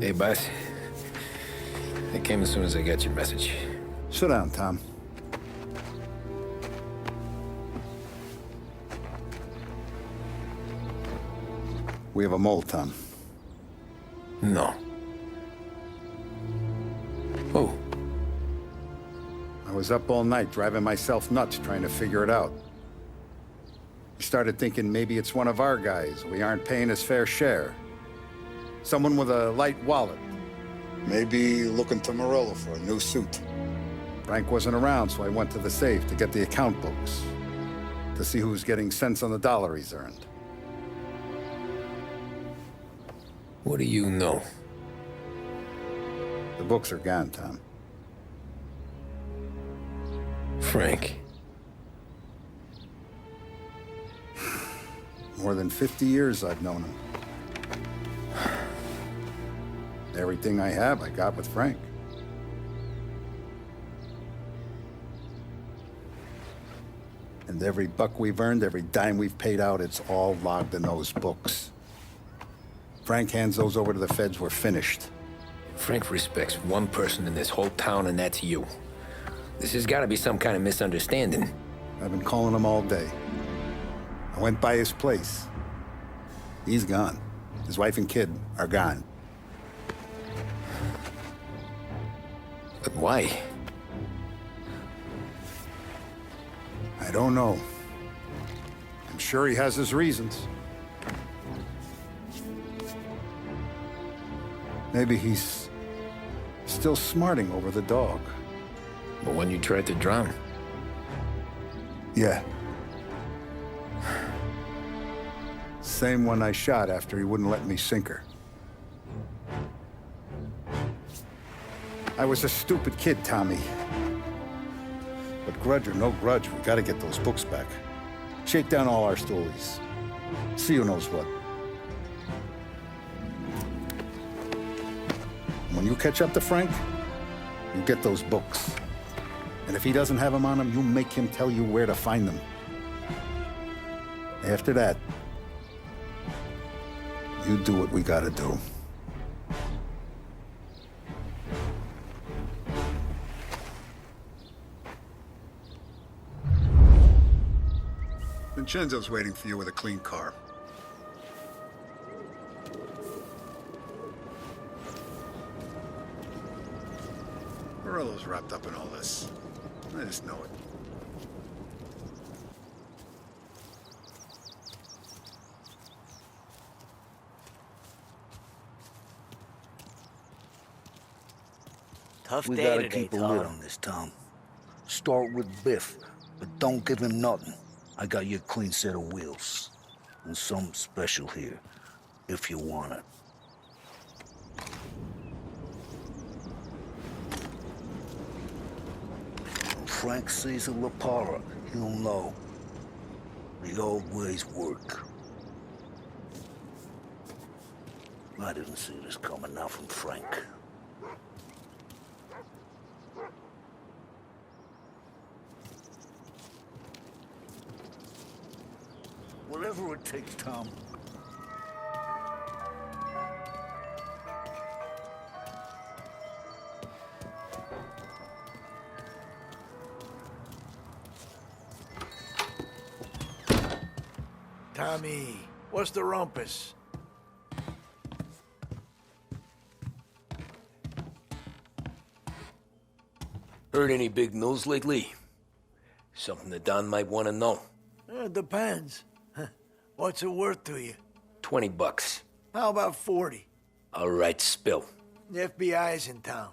Hey, boss. I came as soon as I got your message. Sit down, Tom. We have a mole, Tom. No. Who? I was up all night driving myself nuts trying to figure it out. I started thinking maybe it's one of our guys. We aren't paying his fair share. Someone with a light wallet. Maybe looking to Morello for a new suit. Frank wasn't around, so I went to the safe to get the account books. To see who's getting cents on the dollar he's earned. What do you know? The books are gone, Tom. Frank. More than 50 years I've known him. Everything I have, I got with Frank. And every buck we've earned, every dime we've paid out, it's all logged in those books. Frank hands those over to the feds, we're finished. Frank respects one person in this whole town, and that's you. This has got to be some kind of misunderstanding. I've been calling him all day. I went by his place. He's gone. His wife and kid are gone. But why? I don't know. I'm sure he has his reasons. Maybe he's still smarting over the dog. The one you tried to drown? Yeah. Same one I shot after he wouldn't let me sink her. I was a stupid kid, Tommy. But grudge or no grudge, we gotta get those books back. Shake down all our stories. See who knows what. When you catch up to Frank, you get those books. And if he doesn't have them on him, you make him tell you where to find them. After that, you do what we gotta do. Vincenzo's waiting for you with a clean car. Morello's wrapped up in all this. I just know it. Tough We day gotta today, keep a lid Tom. on this, Tom. Start with Biff, but don't give him nothing. I got you a clean set of wheels. And something special here, if you want it. When Frank sees a La Parra, he'll know. The old ways work. I didn't see this coming now from Frank. Whatever it takes, Tom. Tommy, what's the rumpus? Heard any big news lately? Something that Don might want to know. It depends. What's it worth to you? $20. How about 40? All right, spill. The FBI's in town.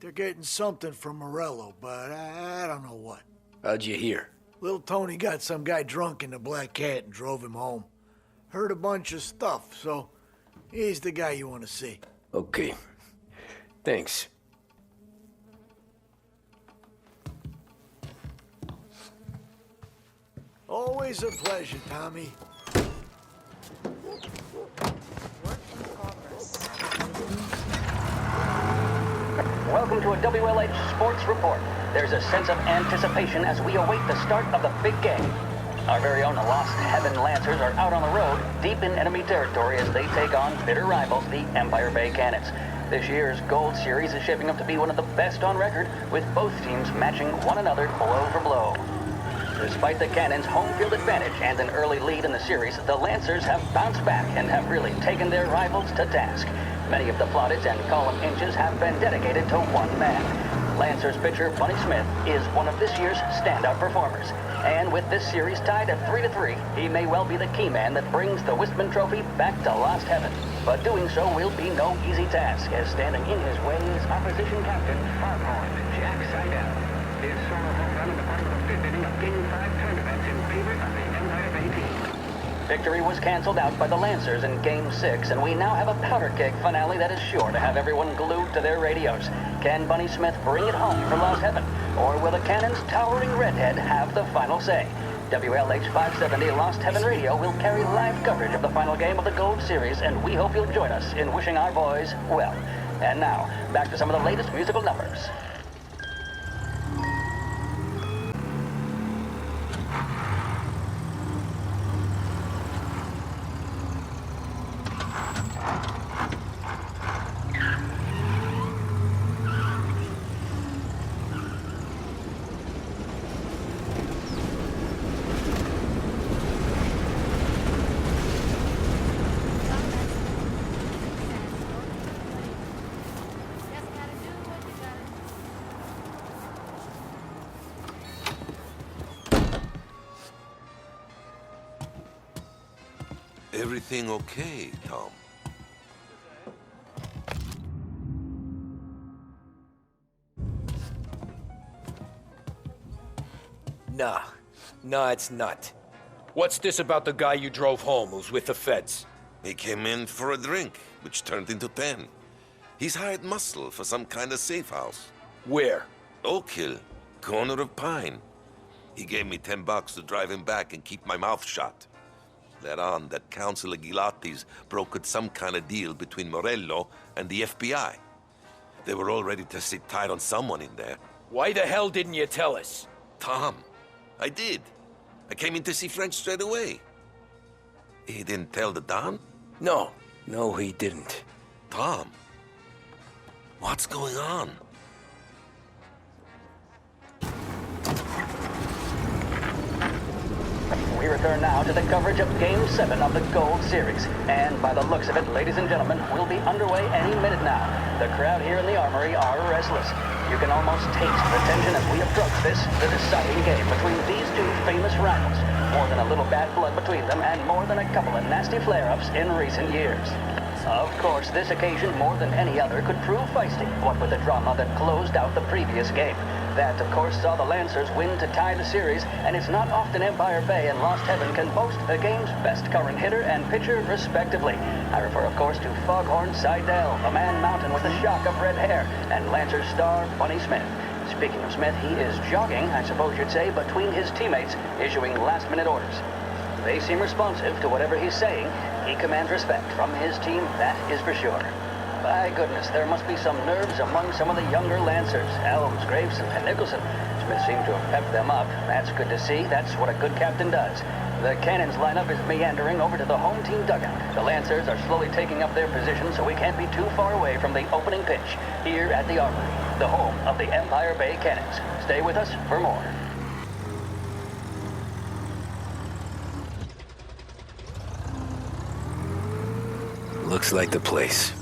They're getting something from Morello, but I don't know what. How'd you hear? Little Tony got some guy drunk in the Black Cat and drove him home. Heard a bunch of stuff, so he's the guy you want to see. Okay. Thanks. Always a pleasure, Tommy. Welcome to a WLH Sports Report. There's a sense of anticipation as we await the start of the big game. Our very own Lost Heaven Lancers are out on the road, deep in enemy territory as they take on bitter rivals, the Empire Bay Cannons. This year's Gold Series is shaping up to be one of the best on record, with both teams matching one another blow for blow. Despite the Cannons' home field advantage and an early lead in the series, the Lancers have bounced back and have really taken their rivals to task. Many of the plaudits and column inches have been dedicated to one man. Lancers pitcher Bunny Smith is one of this year's standout performers. And with this series tied at 3-3, he may well be the key man that brings the Wistman Trophy back to Lost Heaven. But doing so will be no easy task, as standing in his way is opposition captain Foghorn Jack Seidel. His solo home run in the bottom of the fifth inning of Game 5 tournaments in favor of the Empire Bay team. Victory was canceled out by the Lancers in Game 6, and we now have a powder keg finale that is sure to have everyone glued to their radios. Can Bunny Smith bring it home for Lost Heaven, or will the Cannon's towering redhead have the final say? WLH 570 Lost Heaven Radio will carry live coverage of the final game of the Gold Series, and we hope you'll join us in wishing our boys well. And now, back to some of the latest musical numbers. Everything okay, Tom? Nah, it's not. What's this about the guy you drove home who's with the feds? He came in for a drink, which turned into 10. He's hired muscle for some kind of safe house. Where? Oak Hill, corner of Pine. He gave me $10 to drive him back and keep my mouth shut. Let on that Councilor Gilatti's brokered some kind of deal between Morello and the FBI. They were all ready to sit tight on someone in there. Why the hell didn't you tell us? Tom, I did. I came in to see Frank straight away. He didn't tell the Don? No, he didn't. Tom, what's going on? We return now to the coverage of Game 7 of the Gold Series. And by the looks of it, ladies and gentlemen, we'll be underway any minute now. The crowd here in the Armory are restless. You can almost taste the tension as we approach this, the deciding game between these two famous rivals. More than a little bad blood between them, and more than a couple of nasty flare-ups in recent years. Of course, this occasion, more than any other, could prove feisty, what with the drama that closed out the previous game. That, of course, saw the Lancers win to tie the series, and it's not often Empire Bay and Lost Heaven can boast the game's best current hitter and pitcher, respectively. I refer, of course, to Foghorn Seidel, a man mountain with a shock of red hair, and Lancers star Bunny Smith. Speaking of Smith, he is jogging, I suppose you'd say, between his teammates, issuing last-minute orders. They seem responsive to whatever he's saying. He commands respect from his team, that is for sure. By goodness, there must be some nerves among some of the younger Lancers, Elms, Graveson, and Nicholson. Smith seemed to have pepped them up. That's good to see. That's what a good captain does. The Cannons lineup is meandering over to the home team dugout. The Lancers are slowly taking up their position, so we can't be too far away from the opening pitch here at the Armory, the home of the Empire Bay Cannons. Stay with us for more. Looks like the place.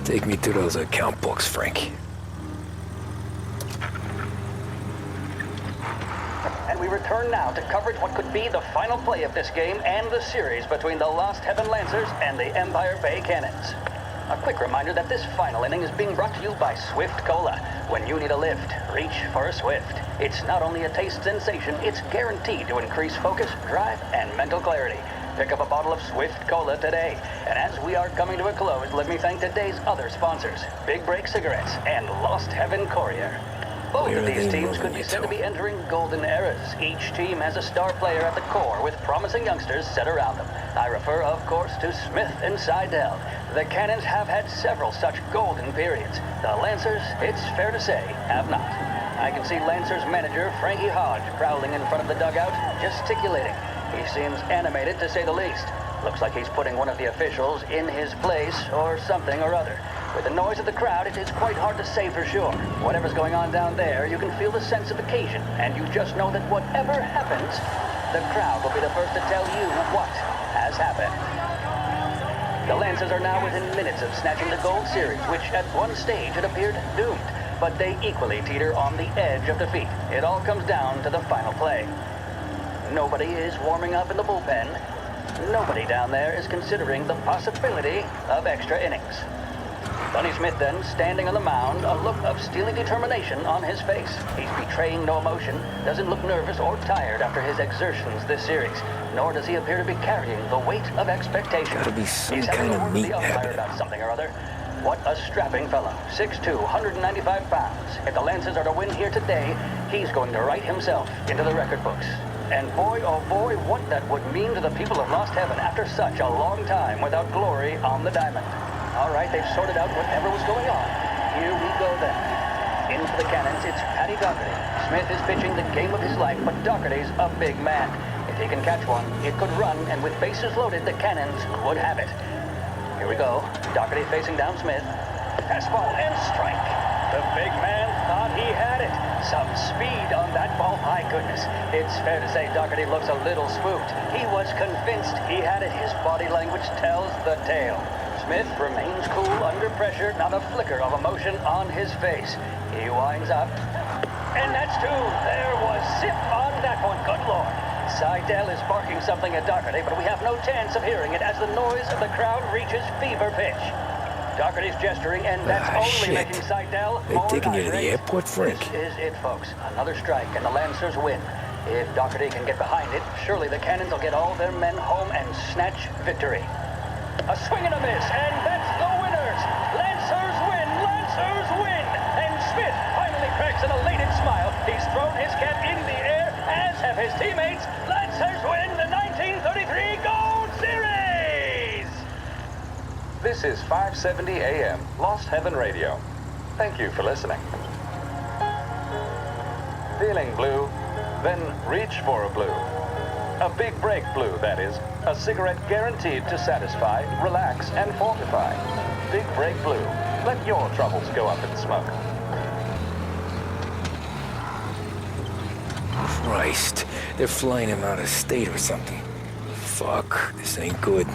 Take me to those account books, Frank. And and we return now to coverage what could be the final play of this game and the series between the Lost Heaven Lancers and the Empire Bay Cannons. A quick reminder that this final inning is being brought to you by Swift Cola. When you need a lift, reach for a Swift. It's not only a taste sensation, it's guaranteed to increase focus, drive, and mental clarity. Pick up a bottle of Swift Cola today. And as we are coming to a close, let me thank today's other sponsors, Big Break Cigarettes and Lost Heaven Courier. Both of these teams could be said to be entering golden eras. Each team has a star player at the core with promising youngsters set around them. I refer, of course, to Smith and Seidel. The Cannons have had several such golden periods. The Lancers, it's fair to say, have not. I can see Lancers manager Frankie Hodge prowling in front of the dugout, gesticulating. He seems animated, to say the least. Looks like he's putting one of the officials in his place or something or other. With the noise of the crowd, it is quite hard to say for sure. Whatever's going on down there, you can feel the sense of occasion, and you just know that whatever happens, the crowd will be the first to tell you what has happened. The Lancers are now within minutes of snatching the Gold Series, which at one stage had appeared doomed, but they equally teeter on the edge of defeat. It all comes down to the final play. Nobody is warming up in the bullpen. Nobody down there is considering the possibility of extra innings. Sonny Smith then, standing on the mound, a look of steely determination on his face. He's betraying no emotion, doesn't look nervous or tired after his exertions this series, nor does he appear to be carrying the weight of expectation. Gotta be some He's having kind a of word with meat the umpire happening. about something or other. What a strapping fellow. 6'2", 195 pounds. If the Lancers are to win here today, he's going to write himself into the record books. And boy, oh boy, what that would mean to the people of Lost Heaven after such a long time without glory on the diamond. All right, they've sorted out whatever was going on. Here we go then. Into the Cannons, it's Paddy Doherty. Smith is pitching the game of his life, but Doherty's a big man. If he can catch one, it could run, and with bases loaded, the Cannons would have it. Here we go. Doherty facing down Smith. Fastball and strike. The big man thought he had it. Some speed on that ball, my goodness. It's fair to say Doherty looks a little spooked. He was convinced he had it. His body language tells the tale. Smith remains cool under pressure, not a flicker of emotion on his face. He winds up. And that's two. There was zip on that one. Good Lord. Seidel is barking something at Doherty, but we have no chance of hearing it as the noise of the crowd reaches fever pitch. Doherty's gesturing, and that's only shit. making Seidel They're more taking you to the irate. airport, Frank. This is it, folks. Another strike, and the Lancers win. If Doherty can get behind it, surely the Cannons will get all their men home and snatch victory. A swing and a miss, and that's the winners! Lancers win! Lancers win! And Smith finally cracks an elated smile. He's thrown his cap in the air, as have his teammates. Lancers win the 1933 Gold Series! This is 570 AM, Lost Heaven Radio. Thank you for listening. Feeling blue? Then reach for a blue. A big break blue, that is. A cigarette guaranteed to satisfy, relax, and fortify. Big break blue. Let your troubles go up in smoke. Christ, they're flying him out of state or something. Fuck, this ain't good.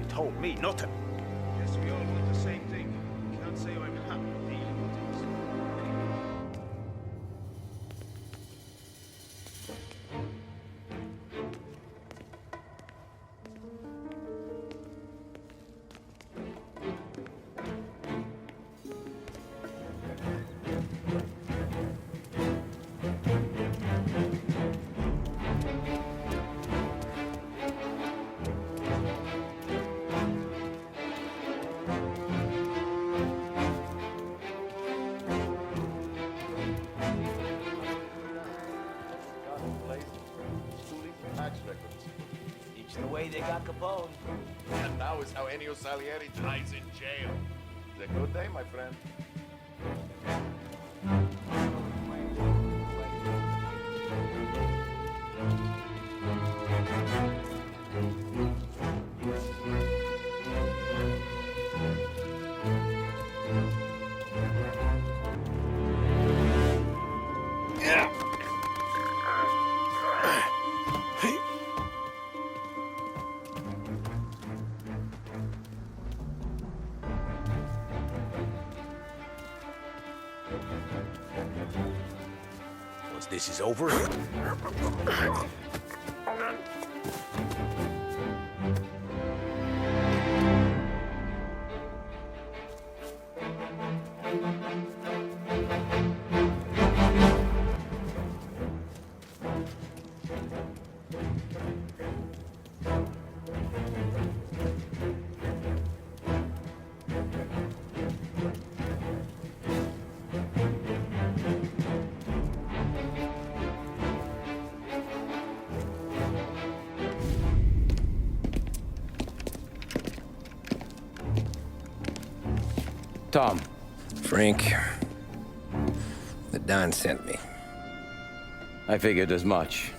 Told me not to. Guess we all want the same thing. Can't say I'm happy dealing with it. Al Capone. And now is how Ennio Salieri dies in jail. It's a good day, my friend. Once this is over, Tom. Frank, the Don sent me. I figured as much.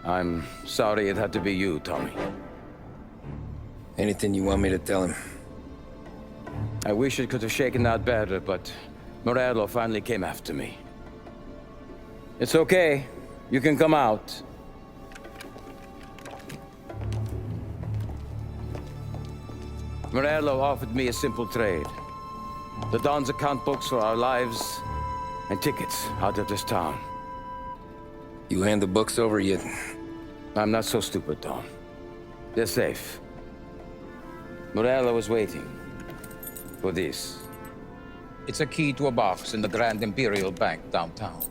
I'm sorry it had to be you, Tommy. Anything you want me to tell him? I wish it could have shaken out better, but Morello finally came after me. It's okay. You can come out. Morello offered me a simple trade. The Don's account books for our lives and tickets out of this town. You hand the books over yet? I'm not so stupid, Tom. They're safe. Morello was waiting for this. It's a key to a box in the Grand Imperial Bank downtown.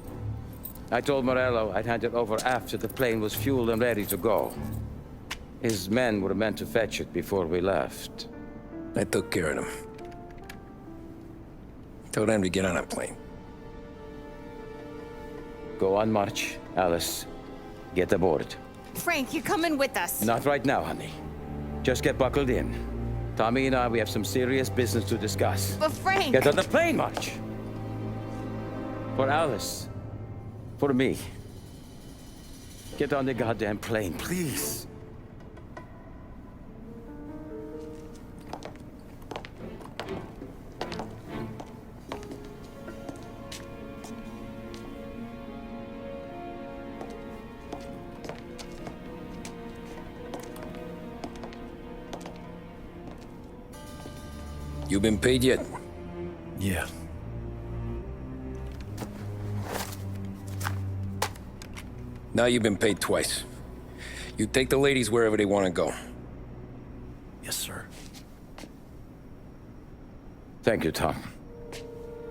I told Morello I'd hand it over after the plane was fueled and ready to go. His men were meant to fetch it before we left. I took care of them. Told them to get on a plane. Go on, march. Alice, get aboard. Frank, you're coming with us. Not right now, honey. Just get buckled in. Tommy and I, we have some serious business to discuss. But Frank... Get on the plane, March! For Alice. For me. Get on the goddamn plane, please. You been paid yet? yeah. Now you've been paid twice. You take the ladies wherever they want to go. Yes, sir. Thank you, Tom.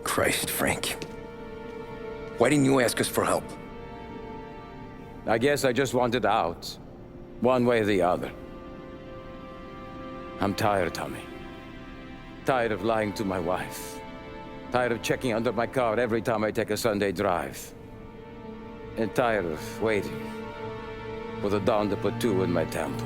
Christ, Frank. Why didn't you ask us for help? I guess I just wanted out. One way or the other. I'm tired, Tommy. Tired of lying to my wife. Tired of checking under my car every time I take a Sunday drive. And tired of waiting for the dawn to put two in my temple.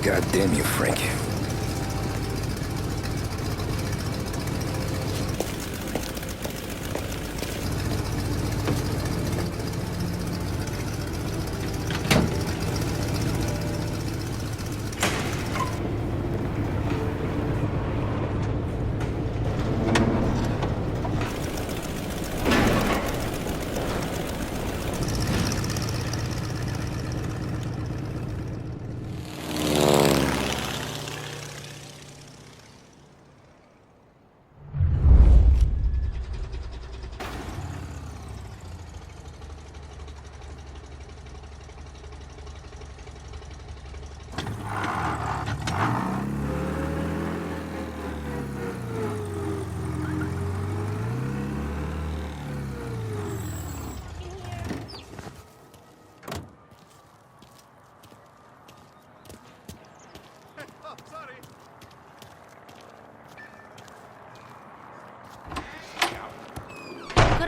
God damn you, Frank.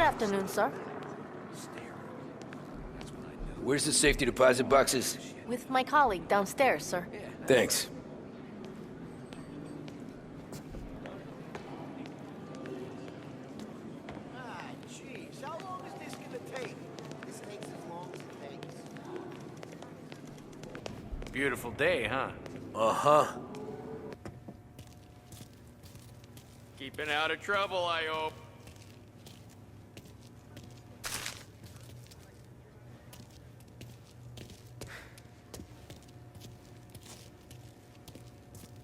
afternoon, sir. Where's the safety deposit boxes? With my colleague downstairs, sir. Thanks. Jeez, how long is this gonna take? This takes as long as it takes. Beautiful day, huh? Uh-huh. Keeping out of trouble, I hope.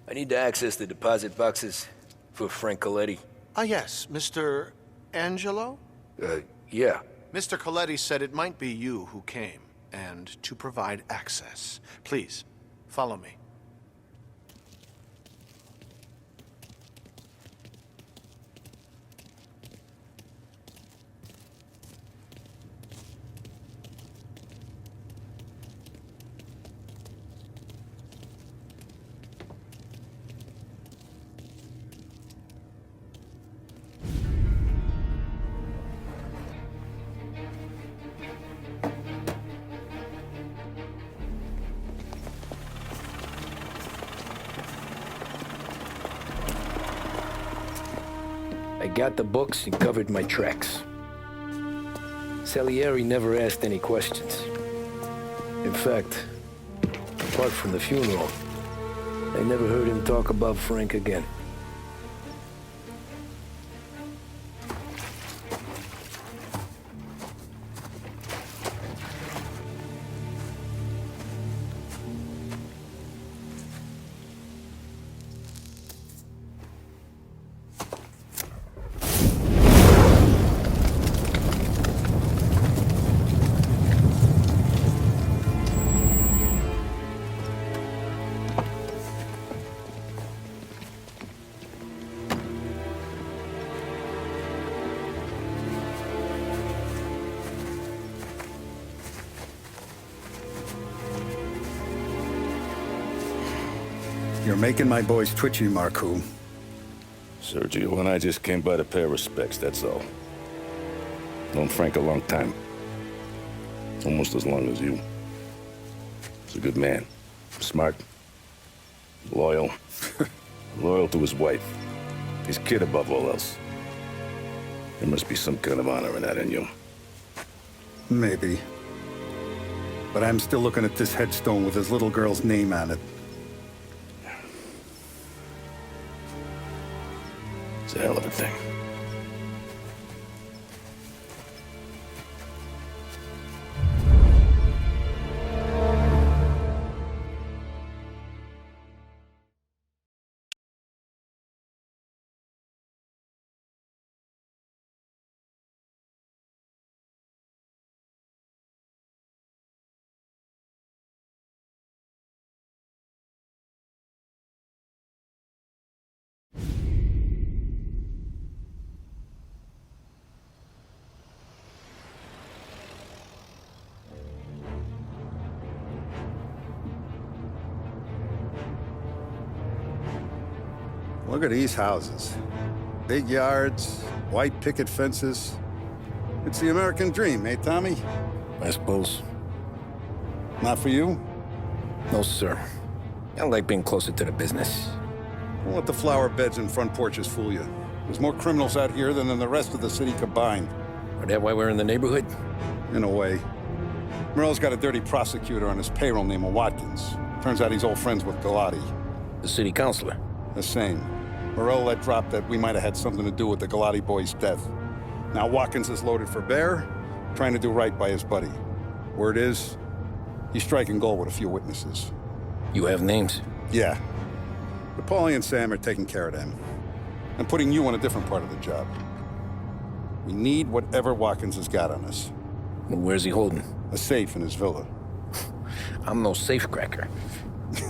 I need to access the deposit boxes for Frank Coletti. Ah, yes, Mr. Angelo? Yeah. Mr. Coletti said it might be you who came, and to provide access. Please, follow me. I got the books and covered my tracks. Salieri never asked any questions. In fact, apart from the funeral, I never heard him talk about Frank again. You're making my boys twitchy, Marku. Sergio and I just came by to pay respects, that's all. Known Frank a long time. Almost as long as you. He's a good man. Smart. Loyal. Loyal to his wife. His kid above all else. There must be some kind of honor in that in you. Maybe. But I'm still looking at this headstone with his little girl's name on it. It's a hell of a thing. Look at these houses. Big yards, white picket fences. It's the American dream, eh, Tommy? I suppose. Not for you? No, sir. I like being closer to the business. Don't let the flower beds and front porches fool you. There's more criminals out here than in the rest of the city combined. Is that why we're in the neighborhood? In a way. Morello's got a dirty prosecutor on his payroll named Watkins. Turns out he's old friends with Galati. The city councilor? The same. Morello let drop that we might have had something to do with the Galati boy's death. Now Watkins is loaded for bear, trying to do right by his buddy. Word is, he's striking gold with a few witnesses. You have names? Yeah. But Paulie and Sam are taking care of them. I'm putting you on a different part of the job. We need whatever Watkins has got on us. Well, where's he holding? A safe in his villa. I'm no safecracker.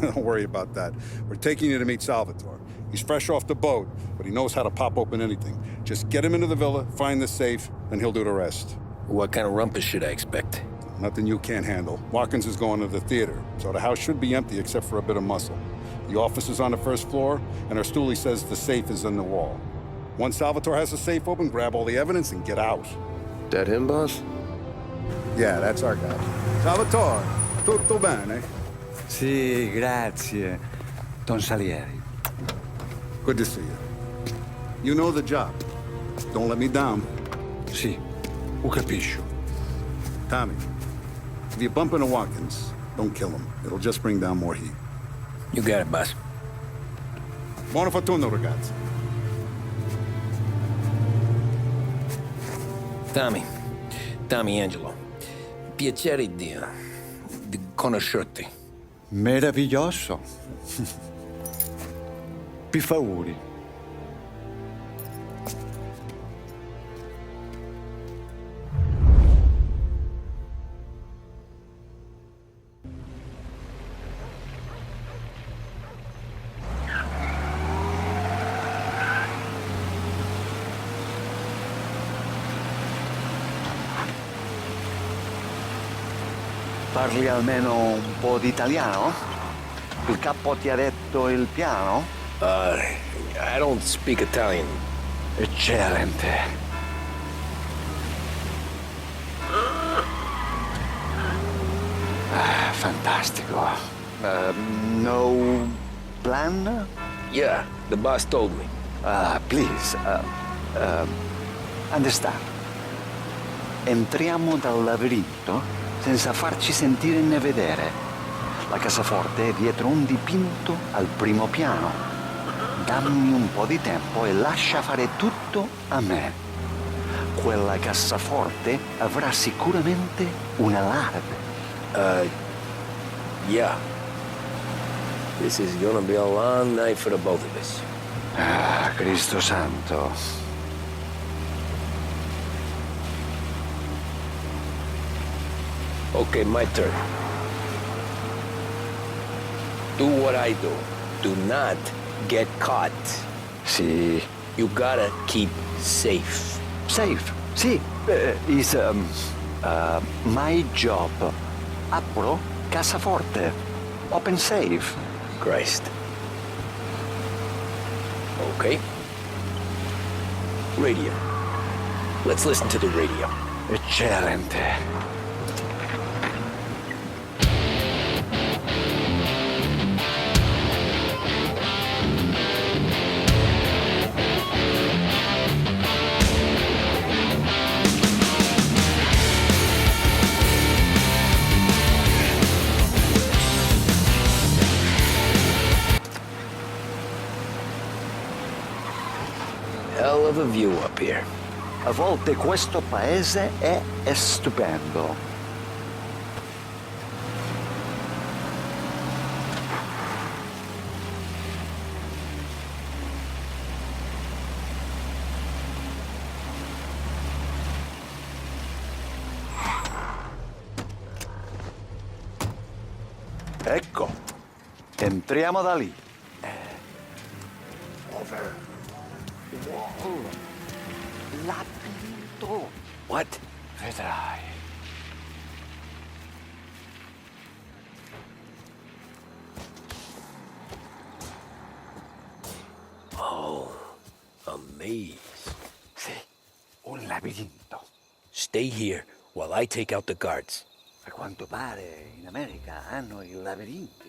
Don't worry about that. We're taking you to meet Salvatore. He's fresh off the boat, but he knows how to pop open anything. Just get him into the villa, find the safe, and he'll do the rest. What kind of rumpus should I expect? Nothing you can't handle. Watkins is going to the theater, so the house should be empty except for a bit of muscle. The office is on the first floor, and our stoolie says the safe is in the wall. Once Salvatore has the safe open, grab all the evidence and get out. That him, boss? Yeah, that's our guy. Salvatore, tutto bene? Sì, grazie. Don Salieri. Good to see you. You know the job. Don't let me down. Sì, ho capisco. Tommy, if you bump into Watkins, don't kill him. It'll just bring down more heat. You got it, boss. Buona fortuna, ragazzi. Tommy Angelo. Piacere di conoscerti. Meraviglioso. Per favore. Parli almeno un po' di italiano? Il capo ti ha detto il piano? I don't speak Italian. Eccellente. Fantastico. No plan? Yeah, the boss told me. Please, understand. Entriamo dal labirinto senza farci sentire né vedere. La cassaforte è dietro un dipinto al primo piano. Dammi un po' di tempo e lascia fare tutto a me. Quella cassaforte avrà sicuramente un allarme. Yeah. This is gonna be a long night for the both of us. Cristo santo. Okay, my turn. Do what I do. Do not get caught. Sì. You gotta keep safe. Safe? Sì. Is my job. Apro cassaforte. Open safe. Christ. Okay. Radio. Let's listen to the radio. Eccellente. Hell of a view up here. A volte questo paese è stupendo. Ecco, entriamo da lì. Over. Wall. Labirinto. What? Vedrai. Oh, a maze. Sì, un labirinto. Stay here while I take out the guards. A quanto pare in America hanno i labirinti.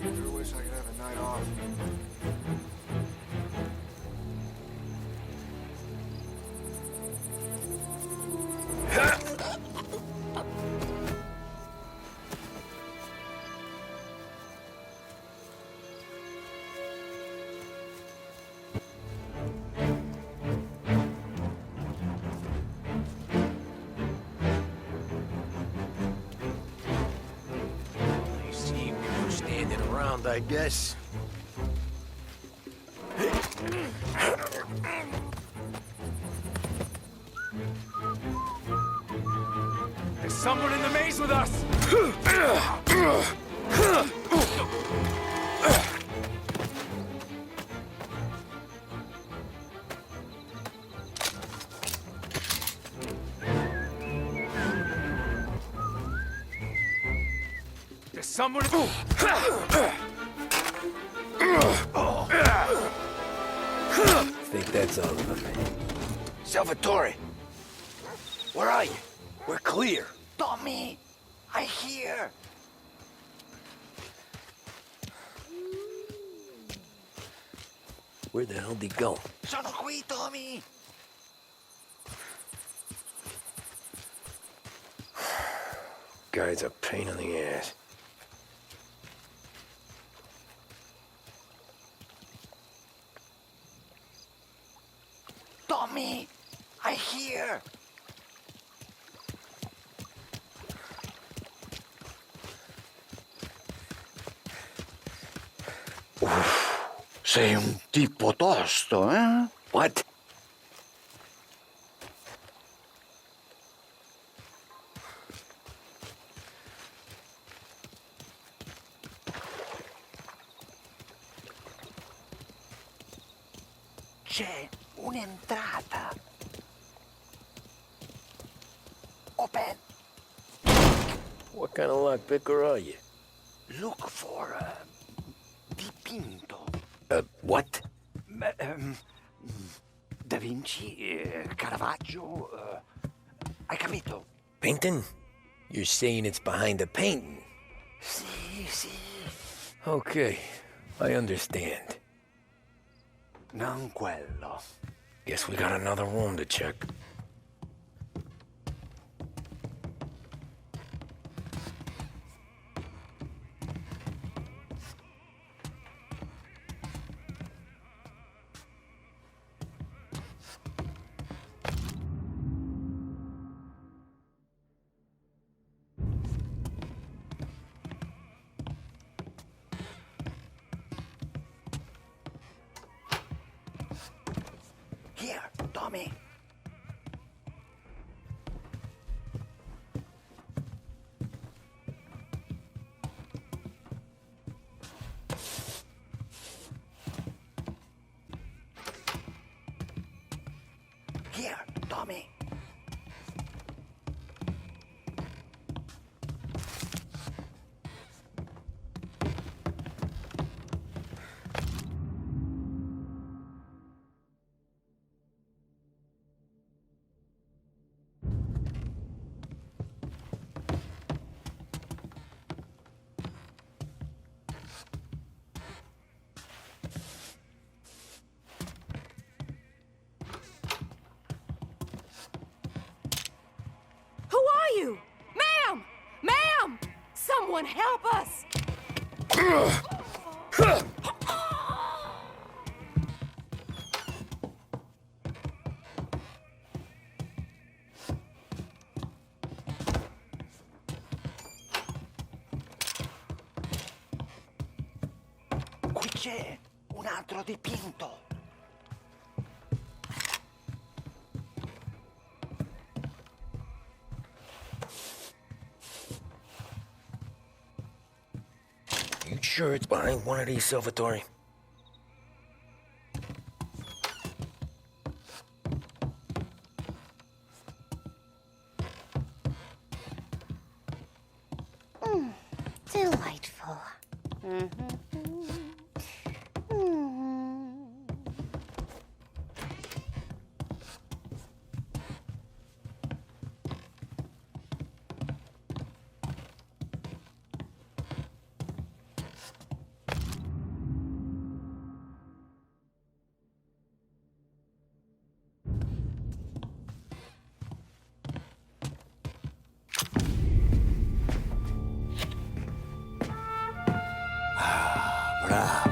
Sure wish I could have a night off. I see people standing around, I guess. someone in the maze with us! There's someone... Think that's all of it. Salvatore! Where are you? We're clear. Tommy, I hear. Where the hell did he go? Sono qui, Tommy. Guy's a pain in the ass. Tommy, I hear. Sei un tipo tosto, eh? What? C'è un'entrata. Open. What kind of lockpicker are you? Look for dipinto. What? Da Vinci, Caravaggio. Hai capito? Painting? You're saying it's behind the painting? Sì, sì. Okay, I understand. Non quello. Guess we got another room to check. Here, Tommy. Here, Tommy. Who are you? Ma'am! Ma'am! Someone help us! Qui c'è un altro dipinto. You sure it's behind one of these, Salvatore? Delightful. Bravo.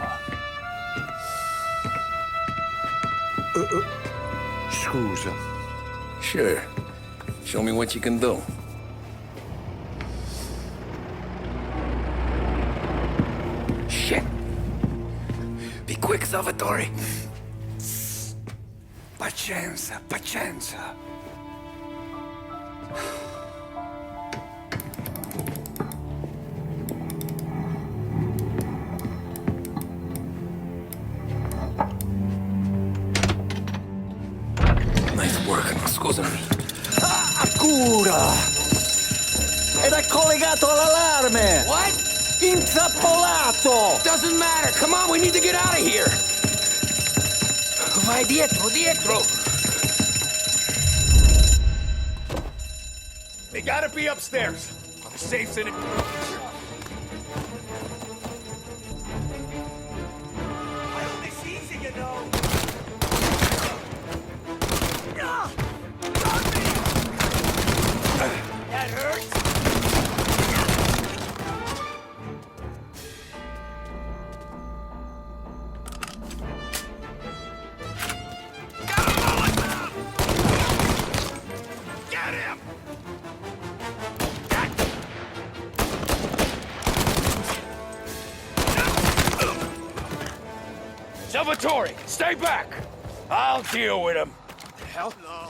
Scusa. Sure. Show me what you can do. Shit. Be quick, Salvatore. Pazienza, pazienza. Scusami. Cura! Ed è collegato all'allarme! What? Intrappolato! Doesn't matter. Come on, we need to get out of here. Vai dietro, dietro. They gotta be upstairs. The safe's in it. That hurts. Get him! Salvatore, stay back. I'll deal with him. Hell no.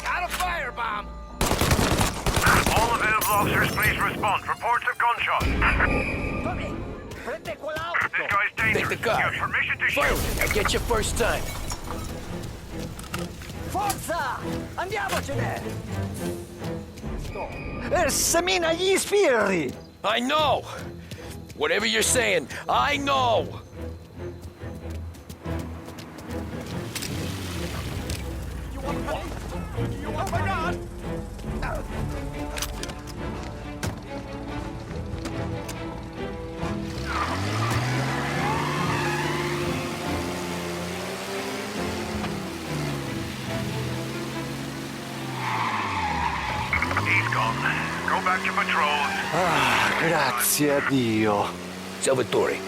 Got a firebomb. All available officers, please respond. Reports of gunshots. This guy's dangerous. Take the car. You have permission to shoot. First, I get you first time. Forza! Andiamocene! Semina gli sbirri! I know. Whatever you're saying, I know. Oh my God! He's gone. Go back to patrols. Grazie a Dio. Salvatore,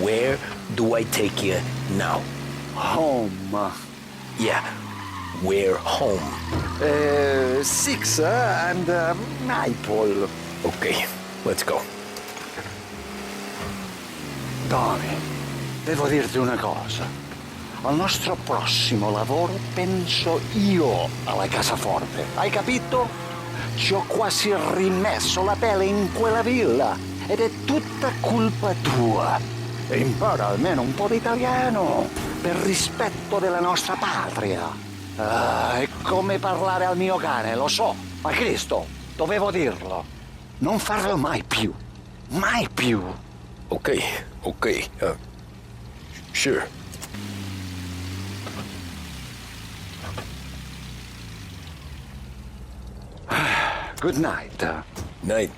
where do I take you now? Home. Yeah, where home? 6 and Maple. Okay, let's go. Tony, devo dirti una cosa. Al nostro prossimo lavoro penso io alla cassaforte. Hai capito? Ci ho quasi rimesso la pelle in quella villa ed è tutta colpa tua. E impara almeno un po' di italiano per rispetto della nostra patria. È come parlare al mio cane, lo so, ma Cristo, dovevo dirlo. Non farlo mai più. Mai più. Okay, sure. Good night. Night.